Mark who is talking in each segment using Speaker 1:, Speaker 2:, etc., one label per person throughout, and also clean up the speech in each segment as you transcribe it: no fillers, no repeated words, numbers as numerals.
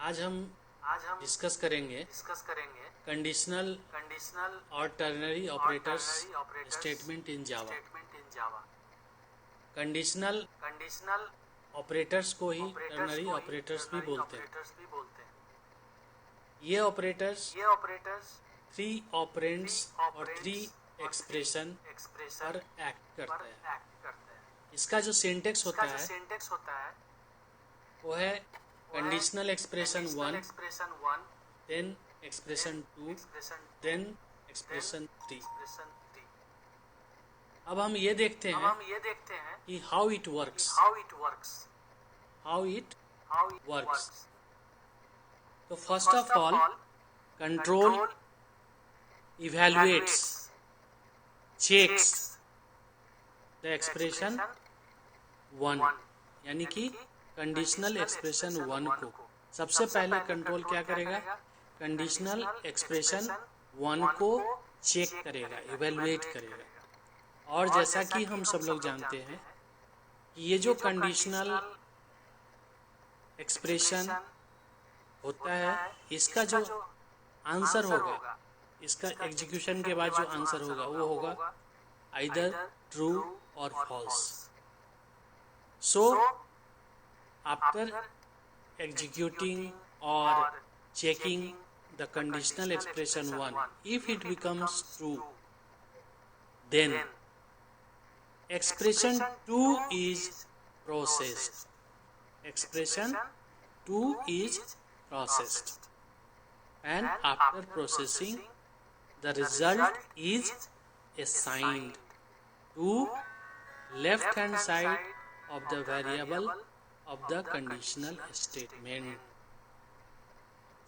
Speaker 1: आज हम डिस्कस करेंगे कंडीशनल और ternary operators statement in Java. Conditional operators को ही टर्नरी ऑपरेटर्स भी बोलते हैं। ये ऑपरेटर्स 3 ऑपरेंड्स और 3 एक्सप्रेशन पर एक्ट करते हैं। इसका जो सिंटेक्स होता है वो है conditional expression 1, then expression 2, then expression 3। अब हम ये देखते हैं कि हाउ इट वर्क्स। तो first of all control evaluates, checks the expression 1, यानी कि कंडीशनल एक्सप्रेशन 1 को सबसे पहले कंट्रोल क्या करेगा, कंडीशनल एक्सप्रेशन 1 को चेक करेगा, इवैल्यूएट करेगा। और जैसा कि हम सब लोग जानते हैं कि ये जो कंडीशनल एक्सप्रेशन होता है, इसका जो आंसर होगा, इसका एग्जीक्यूशन के बाद जो आंसर होगा वो होगा either true or false. So after executing or checking the conditional expression 1, if it becomes true, then expression 2 is processed. Expression 2 is processed, and after processing, the result is assigned to left hand side of the variable of the conditional statement.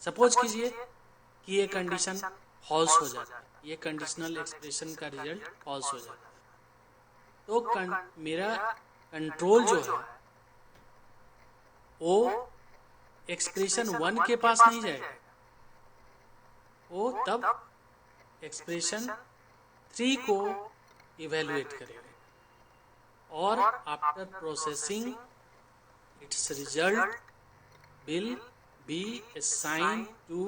Speaker 1: Suppose कीजिए कि ये condition false हो जाता है, ये conditional expression का result false हो जाता है, तो मेरा कंट्रोल जो है वो एक्सप्रेशन 1 के पास नहीं जाएगा, वो तब एक्सप्रेशन 3 को इवैल्यूएट करेगा और after processing its result will be assigned to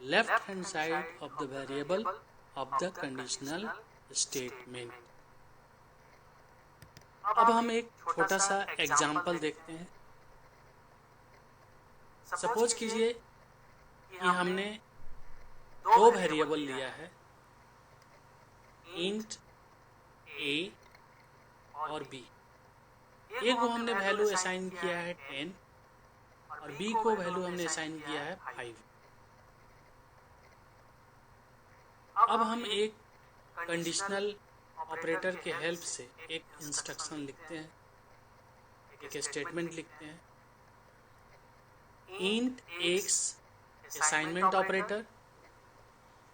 Speaker 1: left hand side of the variable of the conditional statement. अब हम एक छोटा सा एग्जाम्पल देखते हैं। सपोज कीजिए कि हमने 2 वेरिएबल लिया है, इंट a और b। ए को हमने वैल्यू असाइन किया है 10 और बी को वैल्यू हमने असाइन किया है 5। अब हम एक कंडीशनल ऑपरेटर के हेल्प से एक इंस्ट्रक्शन लिखते हैं, एक स्टेटमेंट लिखते हैं। Int x assignment operator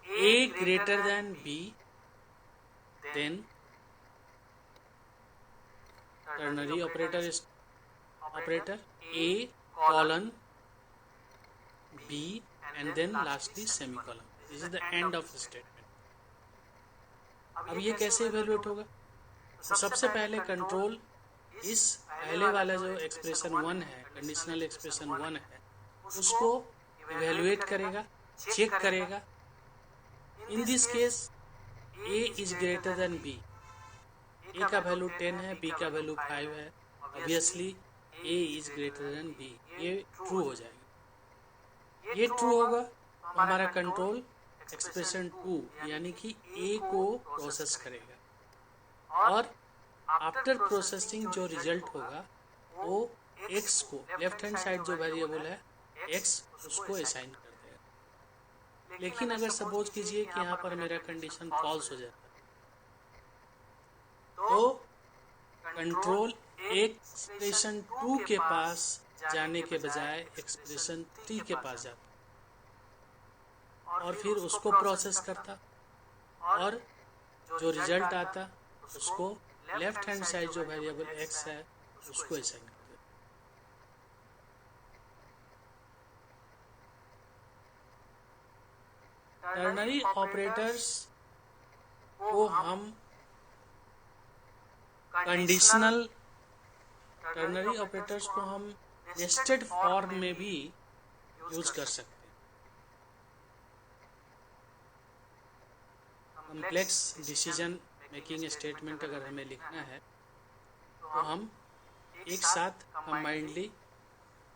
Speaker 1: a greater than b, then ternary operator a colon b and then lastly semicolon. This is the end of the statement. अब ये कैसे इवैल्यूएट होगा? तो सबसे पहले कंट्रोल इस पहले वाला जो एक्सप्रेशन 1 है, कंडीशनल एक्सप्रेशन 1 है, उसको इवैल्यूएट करेगा, चेक करेगा। In this case a is greater than b, a का वैल्यू 10 है, बी का वैल्यू 5 है, obviously a is greater than b, ये ट्रू हो जाएगा। ये ट्रू होगा तो हमारा कंट्रोल एक्सप्रेशन 2 यानी कि ए को प्रोसेस करेगा और आफ्टर प्रोसेसिंग जो रिजल्ट होगा वो एक्स को, लेफ्ट हैंड साइड जो वेरिएबल है एक्स, उसको असाइन कर देगा। लेकिन अगर सपोज कीजिए कि यहाँ पर मेरा कंडीशन फॉल्स हो जाता है, तो कंट्रोल एक्सप्रेशन 2 के पास जाने के बजाय एक्सप्रेशन 3 के पास जाता और फिर उसको प्रोसेस करता और जो रिजल्ट आता उसको लेफ्ट हैंड साइड जो वेरिएबल एक्स है उसको असाइन कर देता। टर्नरी ऑपरेटर्स को हम टर्नरी ऑपरेटर्स को हम नेस्टेड फॉर्म में भी यूज कर सकते हैं। कॉम्प्लेक्स डिसीजन मेकिंग स्टेटमेंट अगर हमें लिखना है तो हम एक साथ कंबाइंडली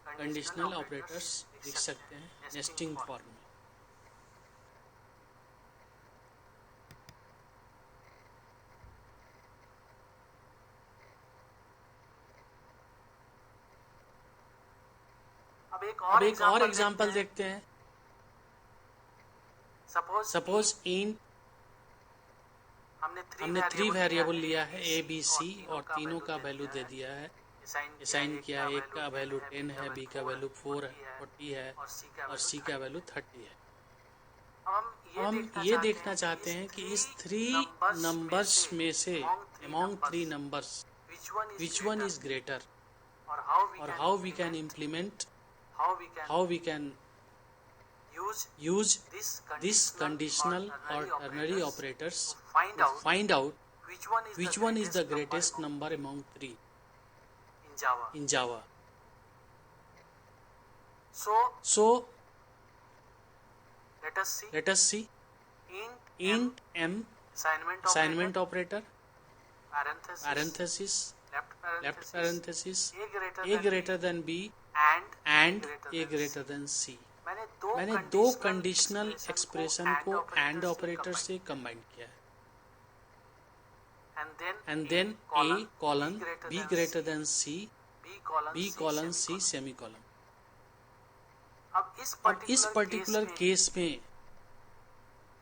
Speaker 1: कंडीशनल ऑपरेटर्स लिख सकते हैं नेस्टिंग फॉर्म में। अब एक और एग्जांपल देखते हैं। सपोज इन हमने 3 वेरिएबल लिया है ए बी सी और तीनों का वैल्यू दे दिया है, असाइन किया है। एक का वैल्यू 10 है, बी का वैल्यू 40 है और सी का वैल्यू 30 है। अब हम ये देखना चाहते हैं कि इस 3 नंबर्स में से among 3 numbers which one is greater और how we can implement how we can use this conditional or ternary operators to find out which one is the greatest number among 3 in Java. So let us see int m assignment operator parenthesis left parenthesis a greater than b and a greater than c. मैंने दो conditional expression को and operator से combine किया है। And then a colon b greater than c, b colon c semicolon. अब इस particular case में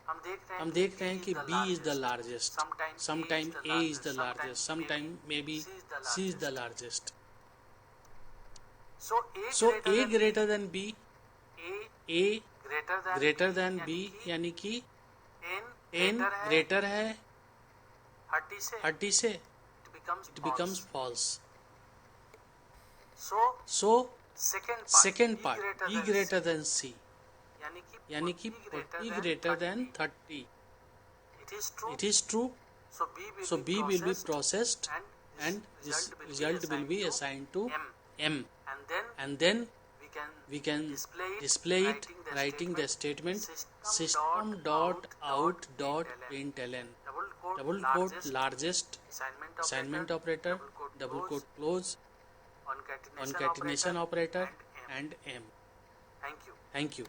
Speaker 1: हम देख रहे हैं कि B is the largest, sometime A is the largest, sometime maybe C is the largest. So A greater than B, A greater than B यानी कि 10 ग्रेटर है 30 से, it becomes false. So second part B greater than C यानी कि 40 greater than 30, it is true, so B will be processed and this result will be assigned to M, and then we can display it writing the statement system.out.println double quote largest assignment operator double quote close concatenation operator and M. Thank you.